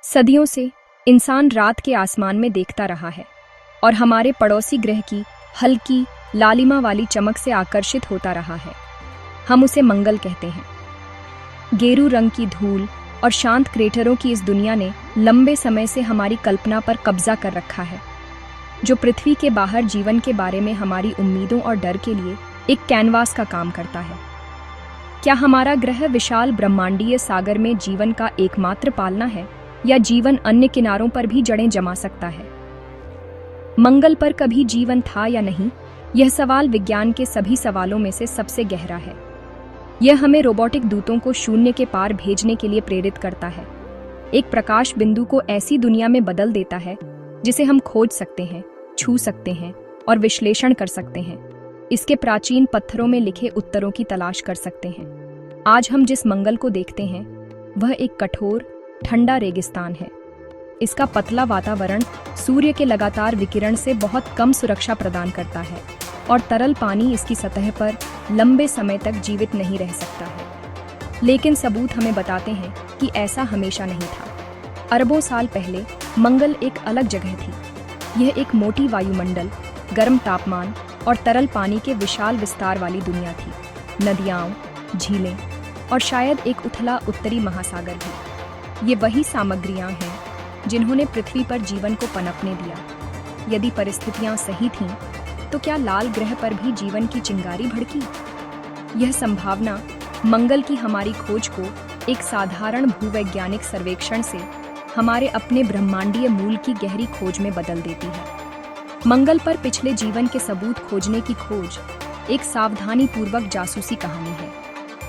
सदियों से इंसान रात के आसमान में देखता रहा है और हमारे पड़ोसी ग्रह की हल्की लालिमा वाली चमक से आकर्षित होता रहा है। हम उसे मंगल कहते हैं। गेरू रंग की धूल और शांत क्रेटरों की इस दुनिया ने लंबे समय से हमारी कल्पना पर कब्जा कर रखा है, जो पृथ्वी के बाहर जीवन के बारे में हमारी उम्मीदों और डर के लिए एक कैनवास का काम करता है। क्या हमारा ग्रह विशाल ब्रह्मांडीय सागर में जीवन का एकमात्र पालना है, या जीवन अन्य किनारों पर भी जड़ें जमा सकता है? मंगल पर कभी जीवन था या नहीं, यह सवाल विज्ञान के सभी सवालों में से सबसे गहरा है। यह हमें रोबोटिक दूतों को शून्य के पार भेजने के लिए प्रेरित करता है, एक प्रकाश बिंदु को ऐसी दुनिया में बदल देता है जिसे हम खोज सकते हैं, छू सकते हैं और विश्लेषण कर सकते हैं। इसके प्राचीन पत्थरों में लिखे उत्तरों की तलाश कर सकते हैं। आज हम जिस मंगल को देखते हैं वह एक कठोर ठंडा रेगिस्तान है। इसका पतला वातावरण सूर्य के लगातार विकिरण से बहुत कम सुरक्षा प्रदान करता है और तरल पानी इसकी सतह पर लंबे समय तक जीवित नहीं रह सकता है। लेकिन सबूत हमें बताते हैं कि ऐसा हमेशा नहीं था। अरबों साल पहले मंगल एक अलग जगह थी। यह एक मोटी वायुमंडल, गर्म तापमान और तरल पानी के विशाल विस्तार वाली दुनिया थी। नदियाँ, झीलें और शायद एक उथला उत्तरी महासागर भी। ये वही सामग्रियाँ हैं जिन्होंने पृथ्वी पर जीवन को पनपने दिया। यदि परिस्थितियाँ सही थीं, तो क्या लाल ग्रह पर भी जीवन की चिंगारी भड़की? यह संभावना मंगल की हमारी खोज को एक साधारण भूवैज्ञानिक सर्वेक्षण से हमारे अपने ब्रह्मांडीय मूल की गहरी खोज में बदल देती है। मंगल पर पिछले जीवन के सबूत खोजने की खोज एक सावधानीपूर्वक जासूसी कहानी है,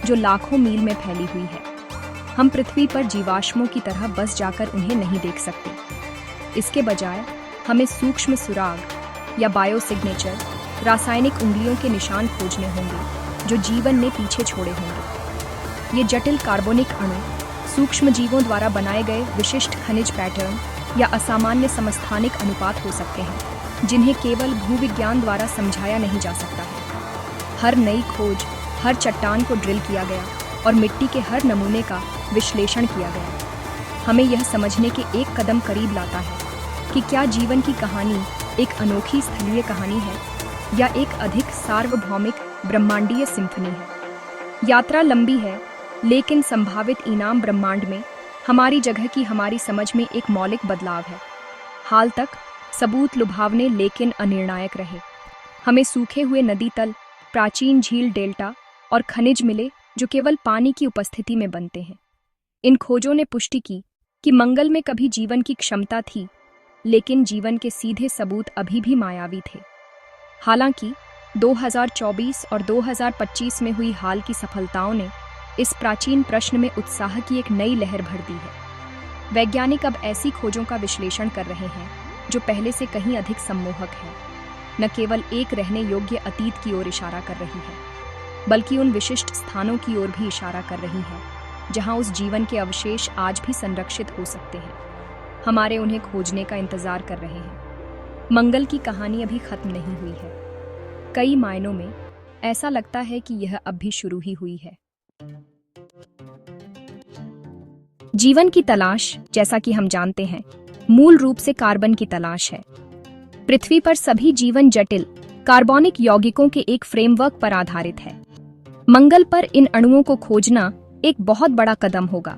जो लाखों मील में फैली हुई है। हम पृथ्वी पर जीवाश्मों की तरह बस जाकर उन्हें नहीं देख सकते। इसके बजाय हमें सूक्ष्म सुराग या बायोसिग्नेचर, रासायनिक उंगलियों के निशान खोजने होंगे जो जीवन ने पीछे छोड़े होंगे। ये जटिल कार्बनिक अणु सूक्ष्म जीवों द्वारा बनाए गए विशिष्ट खनिज पैटर्न या असामान्य समस्थानिक अनुपात हो सकते हैं, जिन्हें केवल भूविज्ञान द्वारा समझाया नहीं जा सकता है। हर नई खोज, हर चट्टान को ड्रिल किया गया और मिट्टी के हर नमूने का विश्लेषण किया गया, हमें यह समझने के एक कदम करीब लाता है कि क्या जीवन की कहानी एक अनोखी स्थलीय कहानी है या एक अधिक सार्वभौमिक ब्रह्मांडीय सिम्फनी है। यात्रा लंबी है, लेकिन संभावित इनाम ब्रह्मांड में हमारी जगह की हमारी समझ में एक मौलिक बदलाव है। हाल तक सबूत लुभावने लेकिन अनिर्णायक रहे। हमें सूखे हुए नदी तल, प्राचीन झील डेल्टा और खनिज मिले जो केवल पानी की उपस्थिति में बनते हैं। इन खोजों ने पुष्टि की कि मंगल में कभी जीवन की क्षमता थी, लेकिन जीवन के सीधे सबूत अभी भी मायावी थे। हालांकि 2024 और 2025 में हुई हाल की सफलताओं ने इस प्राचीन प्रश्न में उत्साह की एक नई लहर भर दी है। वैज्ञानिक अब ऐसी खोजों का विश्लेषण कर रहे हैं जो पहले से कहीं अधिक सम्मोहक है, न केवल एक रहने योग्य अतीत की ओर इशारा कर रही है, बल्कि उन विशिष्ट स्थानों की ओर भी इशारा कर रही है जहां उस जीवन के अवशेष आज भी संरक्षित हो सकते हैं। हमारे उन्हें खोजने का इंतजार कर रहे हैं। मंगल की कहानी अभी खत्म नहीं हुई है। कई मायनों में ऐसा लगता है कि यह अब भी शुरू ही हुई है। जीवन की तलाश, जैसा कि हम जानते हैं, मूल रूप से कार्बन की तलाश है। पृथ्वी पर सभी जीवन जटिल कार्बनिक यौगिकों के एक फ्रेमवर्क पर आधारित है। मंगल पर इन अणुओं को खोजना एक बहुत बड़ा कदम होगा,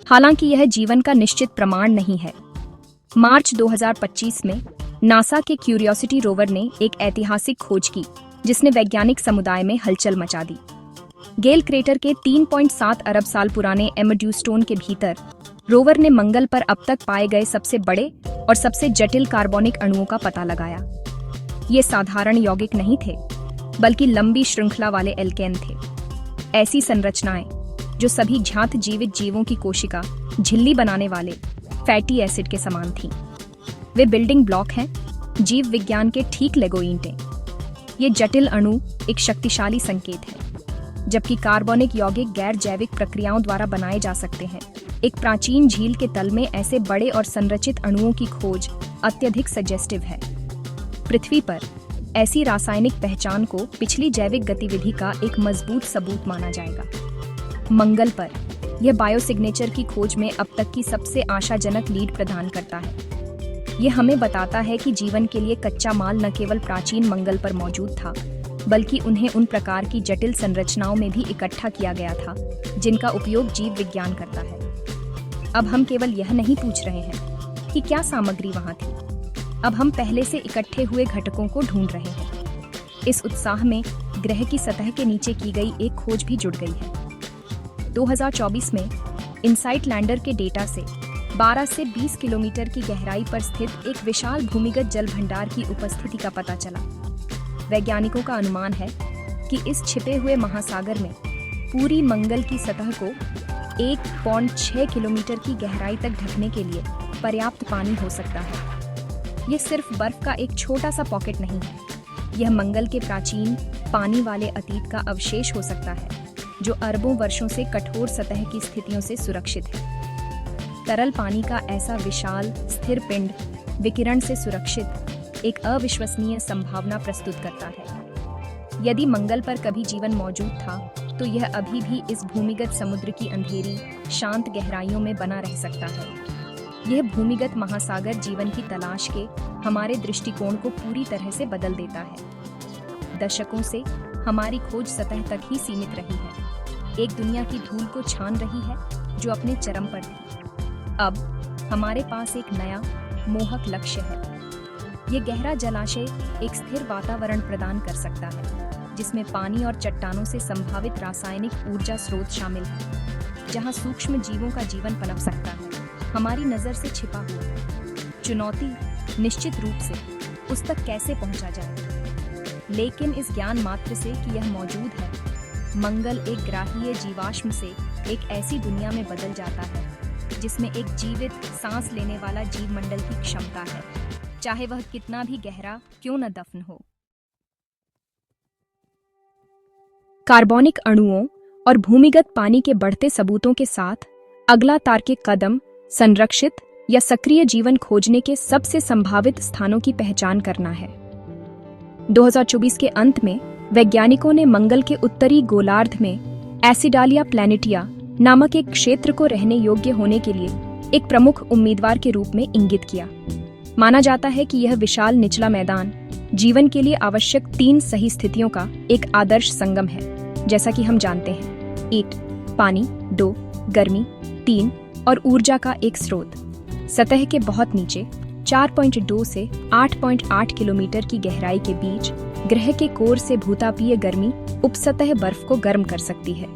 हालांकि यह जीवन का निश्चित प्रमाण नहीं है। मार्च 2025 में नासा के क्यूरियोसिटी रोवर ने एक ऐतिहासिक खोज की जिसने वैज्ञानिक समुदाय में हलचल मचा दी। गेल क्रेटर के 3.7 अरब साल पुराने एमेड्यू स्टोन के भीतर रोवर ने मंगल पर अब तक पाए गए सबसे बड़े और सबसे जटिल कार्बनिक अणुओं का पता लगाया। ये साधारण यौगिक नहीं थे, बल्कि लंबी श्रृंखला वाले एल्केन थे। ऐसी संरचनाएं जो सभी ज्ञात जीवित जीवों की कोशिका झिल्ली बनाने वाले फैटी एसिड के समान थीं। वे बिल्डिंग ब्लॉक हैं, जीव विज्ञान के ठीक लेगो ईंटें। ये जटिल अणु एक शक्तिशाली संकेत है। जबकि कार्बनिक यौगिक गैर जैविक प्रक्रियाओं द्वारा बनाए जा सकते हैं, एक प्राचीन झील के तल में ऐसे बड़े और संरचित अणुओं की खोज अत्यधिक सजेस्टिव है। पृथ्वी पर ऐसी रासायनिक पहचान को पिछली जैविक गतिविधि का एक मजबूत सबूत माना जाएगा। मंगल पर यह बायोसिग्नेचर की खोज में अब तक की सबसे आशाजनक लीड प्रदान करता है। यह हमें बताता है कि जीवन के लिए कच्चा माल न केवल प्राचीन मंगल पर मौजूद था, बल्कि उन्हें उन प्रकार की जटिल संरचनाओं में भी इकट्ठा किया गया था जिनका उपयोग जीव विज्ञान करता है। अब हम केवल यह नहीं पूछ रहे हैं कि क्या सामग्री वहां थी, अब हम पहले से इकट्ठे हुए घटकों को ढूंढ रहे हैं। इस उत्साह में ग्रह की सतह के नीचे की गई एक खोज भी जुड़ गई है। 2024 में इनसाइट लैंडर के डेटा से 12 से 20 किलोमीटर की गहराई पर स्थित एक विशाल भूमिगत जल भंडार की उपस्थिति का पता चला। वैज्ञानिकों का अनुमान है कि इस छिपे हुए महासागर में पूरी मंगल की सतह को 1.6 किलोमीटर की गहराई तक ढकने के लिए पर्याप्त पानी हो सकता है। यह सिर्फ बर्फ का एक छोटा सा पॉकेट नहीं है, यह मंगल के प्राचीन पानी वाले अतीत का अवशेष हो सकता है जो अरबों वर्षों से कठोर सतह की स्थितियों से सुरक्षित है। तरल पानी का ऐसा विशाल स्थिर पिंड विकिरण से सुरक्षित एक अविश्वसनीय संभावना प्रस्तुत करता है। यदि मंगल पर कभी जीवन मौजूद था तो यह अभी भी इस भूमिगत समुद्र की अंधेरी शांत गहराइयों में बना रह सकता है। यह भूमिगत महासागर जीवन की तलाश के हमारे दृष्टिकोण को पूरी तरह से बदल देता है। दशकों से हमारी खोज सतह तक ही सीमित रही है, एक दुनिया की धूल को छान रही है जो अपने चरम पर थी। अब हमारे पास एक नया मोहक लक्ष्य है। यह गहरा जलाशय एक स्थिर वातावरण प्रदान कर सकता है जिसमें पानी और चट्टानों से संभावित रासायनिक ऊर्जा स्रोत शामिल है, जहां सूक्ष्म जीवों का जीवन पनप सकता है। हमारी नजर से छिपा हुआ है। चुनौती निश्चित रूप से उस तक कैसे पहुंचा जाए, लेकिन इस ज्ञान मात्र से कि यह मौजूद है, मंगल एक ग्राहीय जीवाश्म से एक ऐसी दुनिया में बदल जाता है जिसमें एक जीवित सांस लेने वाला जीव मंडल की क्षमता है, चाहे वह कितना भी गहरा क्यों न दफन हो। कार्बनिक अणुओं और भूमिगत पानी के बढ़ते सबूतों के साथ अगला तार्किक कदम संरक्षित या सक्रिय जीवन खोजने के सबसे संभावित स्थानों की पहचान करना है। 2024 के अंत में वैज्ञानिकों ने मंगल के उत्तरी गोलार्ध में एसिडालिया प्लैनेटिया नामक एक क्षेत्र को रहने योग्य होने के लिए एक प्रमुख उम्मीदवार के रूप में इंगित किया। माना जाता है कि यह विशाल निचला मैदान जीवन के लिए आवश्यक 3 सही स्थितियों का एक आदर्श संगम है, जैसा कि हम जानते हैं। 1 पानी, 2 गर्मी, 3 और ऊर्जा का एक स्रोत। सतह के बहुत नीचे 4.2 से 8.8 किलोमीटर की गहराई के बीच ग्रह के कोर से भूतापीय गर्मी उपसतह बर्फ को गर्म कर सकती है,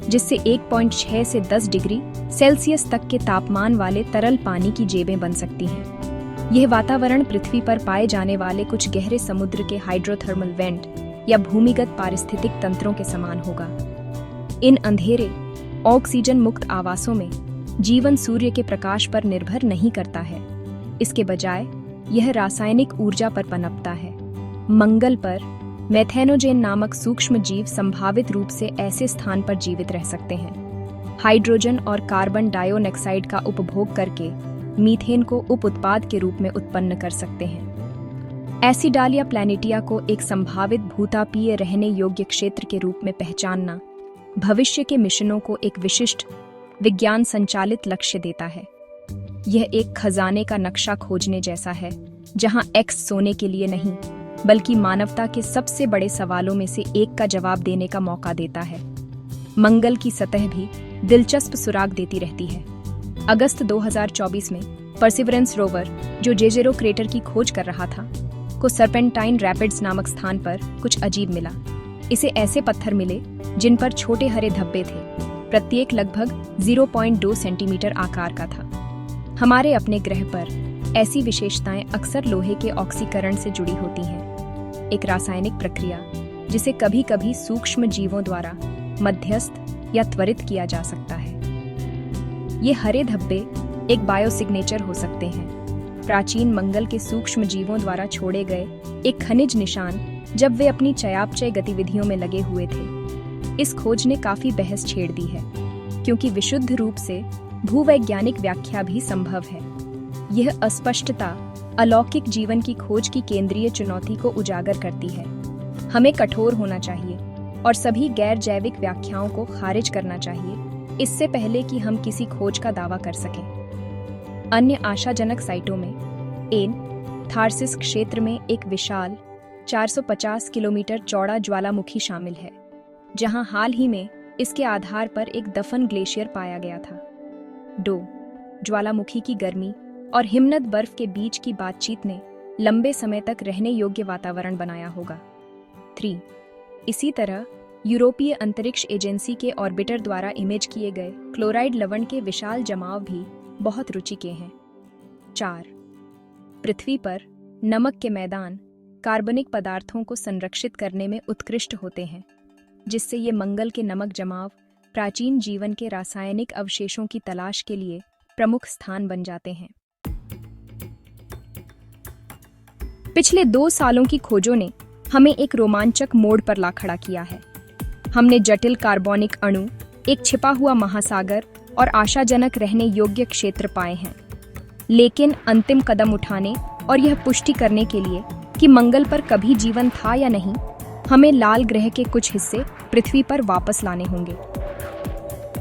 जिससे 1.6 से 10 डिग्री सेल्सियस तक के तापमान वाले तरल पानी की जेबें बन सकती हैं। यह वातावरण पृथ्वी पर पाए जाने वाले कुछ गहरे समुद्र के हाइड्रोथर्मल वेंट या भूमिगत पारिस्थितिक तंत्रों के समान होगा। इन अंधेरे ऑक्सीजन मुक्त आवासों में जीवन सूर्य के प्रकाश पर निर्भर नहीं करता है, इसके बजाय यह रासायनिक ऊर्जा पर पनपता है। मंगल पर मेथेनोजेन नामक सूक्ष्म जीव संभावित रूप से ऐसे स्थान पर जीवित रह सकते हैं। हाइड्रोजन और कार्बन डाइऑक्साइड का उपभोग करके मीथेन को उप उत्पाद के रूप में उत्पन्न कर सकते हैं। एसिडालिया प्लैनेटिया को एक संभावित भूतापीय रहने योग्य क्षेत्र के रूप में पहचानना भविष्य के मिशनों को एक विशिष्ट विज्ञान संचालित लक्ष्य देता है। यह एक खजाने का नक्शा खोजने जैसा है, जहां एक्स सोने के लिए नहीं बल्कि मानवता के सबसे बड़े सवालों में से एक का जवाब देने का मौका देता है। मंगल की सतह भी दिलचस्प सुराग देती रहती है। अगस्त 2024 में परसिवरेंस रोवर, जो जेजेरो क्रेटर की खोज कर रहा था, को सर्पेंटाइन रैपिड्स नामक स्थान पर कुछ अजीब मिला। इसे ऐसे पत्थर मिले जिन पर छोटे हरे धब्बे थे, प्रत्येक लगभग 0.2 सेंटीमीटर आकार का था। हमारे अपने ग्रह पर ऐसी विशेषताएं अक्सर लोहे के ऑक्सीकरण से जुड़ी होती हैं, एक रासायनिक प्रक्रिया जिसे कभी-कभी सूक्ष्म जीवों द्वारा मध्यस्थ या त्वरित किया जा सकता है। ये हरे धब्बे एक बायोसिग्नेचर हो सकते हैं, प्राचीन मंगल के सूक्ष्म जीवों द्वारा छोड़े गए एक खनिज निशान जब वे अपनी चयापचय गतिविधियों में लगे हुए थे। इस खोज ने काफी बहस छेड़ दी है, क्योंकि विशुद्ध रूप से भूवैज्ञानिक व्याख्या भी संभव है। यह अस्पष्टता अलौकिक जीवन की खोज की केंद्रीय चुनौती को उजागर करती है। हमें कठोर होना चाहिए और सभी गैर जैविक व्याख्याओं को खारिज करना चाहिए। इससे पहले कि हम किसी खोज का दावा कर सकें। अन्य आशाजनक साइटों में एन थार्सिस क्षेत्र में एक विशाल 450 किलोमीटर चौड़ा ज्वालामुखी शामिल है, जहां हाल ही में इसके आधार पर एक दफन ग्लेशियर पाया गया था। 2 ज्वालामुखी की गर्मी और हिमनद बर्फ के बीच की बातचीत ने लंबे समय तक रहने योग्य वातावरण बनाया होगा। 3 इसी तरह यूरोपीय अंतरिक्ष एजेंसी के ऑर्बिटर द्वारा इमेज किए गए क्लोराइड लवण के विशाल जमाव भी बहुत रुचि के हैं। 4 पृथ्वी पर नमक के मैदान कार्बनिक पदार्थों को संरक्षित करने में उत्कृष्ट होते हैं, जिससे ये मंगल के नमक जमाव प्राचीन जीवन के रासायनिक अवशेषों की तलाश के लिए प्रमुख स्थान बन जाते हैं। पिछले 2 सालों की खोजों ने हमें एक रोमांचक मोड़ पर ला खड़ा किया है। हमने जटिल कार्बनिक अणु, एक छिपा हुआ महासागर और आशाजनक रहने योग्य क्षेत्र पाए हैं। लेकिन अंतिम कदम उठाने और यह पुष्टि करने के लिए कि मंगल पर कभी जीवन था या नहीं, हमें लाल ग्रह के कुछ हिस्से पृथ्वी पर वापस लाने होंगे।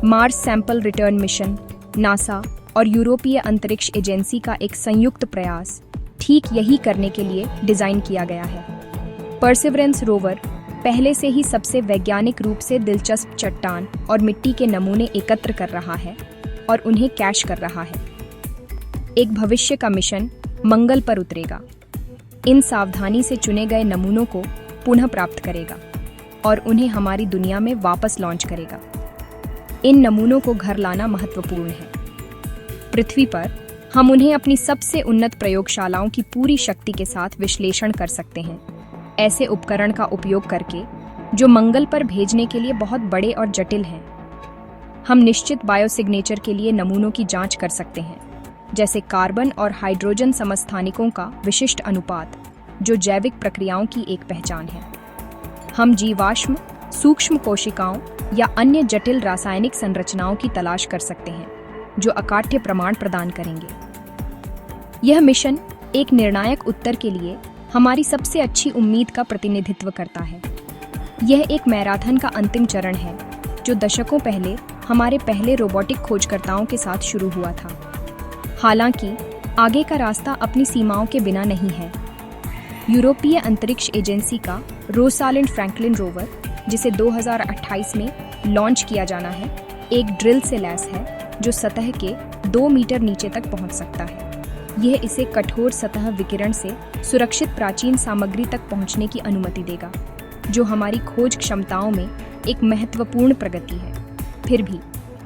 Mars sample return mission, NASA और यूरोपीय अंतरिक्ष एजेंसी का एक संयुक्त प्रयास ठीक यही करने के लिए डिजाइन किया गया है। परसिवरेंस रोवर पहले से ही सबसे वैज्ञानिक रूप से दिलचस्प चट्टान और मिट्टी के नमूने एकत्र कर रहा है और उन्हें कैश कर रहा है। एक भविष्य का मिशन मंगल पर उतरेगा, इन सावधानी से चुने गए नमूनों को पुनः प्राप्त करेगा और उन्हें हमारी दुनिया में वापस लॉन्च करेगा। इन नमूनों को घर लाना महत्वपूर्ण है। पृथ्वी पर हम उन्हें अपनी सबसे उन्नत प्रयोगशालाओं की पूरी शक्ति के साथ विश्लेषण कर सकते हैं, ऐसे उपकरण का उपयोग करके जो मंगल पर भेजने के लिए बहुत बड़े और जटिल हैं। हम निश्चित बायोसिग्नेचर के लिए नमूनों की जांच कर सकते हैं, जैसे कार्बन और हाइड्रोजन समस्थानिकों का विशिष्ट अनुपात, जो जैविक प्रक्रियाओं की एक पहचान है। हम जीवाश्म, सूक्ष्म कोशिकाओं या अन्य जटिल रासायनिक संरचनाओं की तलाश कर सकते हैं, जो अकाट्य प्रमाण प्रदान करेंगे। यह मिशन एक निर्णायक उत्तर के लिए हमारी सबसे अच्छी उम्मीद का प्रतिनिधित्व करता है। यह एक मैराथन का अंतिम चरण है, जो दशकों पहले हमारे पहले रोबोटिक खोजकर्ताओं के साथ शुरू हुआ था। हालांकि आगे का रास्ता अपनी सीमाओं के बिना नहीं है। यूरोपीय अंतरिक्ष एजेंसी का रोसालिंड फ्रैंकलिन रोवर, जिसे 2028 में लॉन्च किया जाना है, एक ड्रिल से लैस है जो सतह के 2 मीटर नीचे तक पहुंच सकता है। यह इसे कठोर सतह विकिरण से सुरक्षित प्राचीन सामग्री तक पहुंचने की अनुमति देगा, जो हमारी खोज क्षमताओं में एक महत्वपूर्ण प्रगति है। फिर भी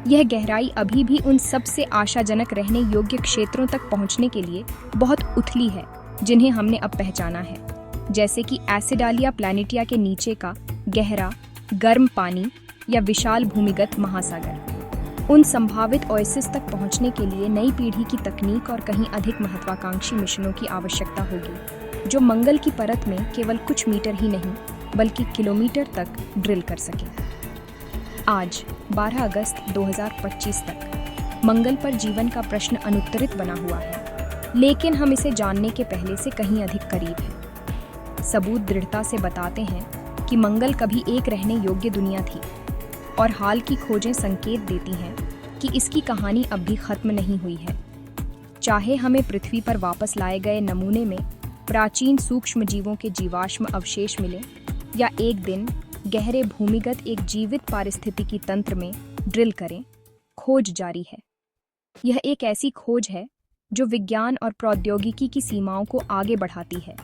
यह गहराई अभी भी उन सबसे आशाजनक रहने योग्य क्षेत्रों तक पहुंचने के लिए बहुत उथली है जिन्हें हमने अब पहचाना है, जैसे कि एसिडालिया प्लैनेटिया के नीचे का गहरा गर्म पानी या विशाल भूमिगत महासागर। उन संभावित ओएसिस तक पहुंचने के लिए नई पीढ़ी की तकनीक और कहीं अधिक महत्वाकांक्षी मिशनों की आवश्यकता होगी, जो मंगल की परत में केवल कुछ मीटर ही नहीं बल्कि किलोमीटर तक ड्रिल कर सके। आज 12 अगस्त 2025 तक मंगल पर जीवन का प्रश्न अनुत्तरित बना हुआ है, लेकिन हम इसे जानने के पहले से कहीं अधिक करीब हैं। सबूत दृढ़ता से बताते हैं कि मंगल कभी एक रहने योग्य दुनिया थी, और हाल की खोजें संकेत देती हैं कि इसकी कहानी अब भी खत्म नहीं हुई है। चाहे हमें पृथ्वी पर वापस लाए गए नमूने में प्राचीन सूक्ष्म जीवों के जीवाश्म अवशेष मिले, या एक दिन गहरे भूमिगत एक जीवित पारिस्थितिकी तंत्र में ड्रिल करें, खोज जारी है। यह एक ऐसी खोज है जो विज्ञान और प्रौद्योगिकी की सीमाओं को आगे बढ़ाती है,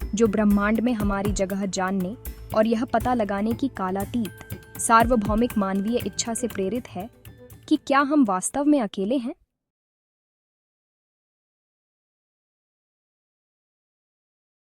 जो ब्रह्मांड में हमारी जगह जानने और यह पता लगाने की कालातीत सार्वभौमिक मानवीय इच्छा से प्रेरित है कि क्या हम वास्तव में अकेले हैं।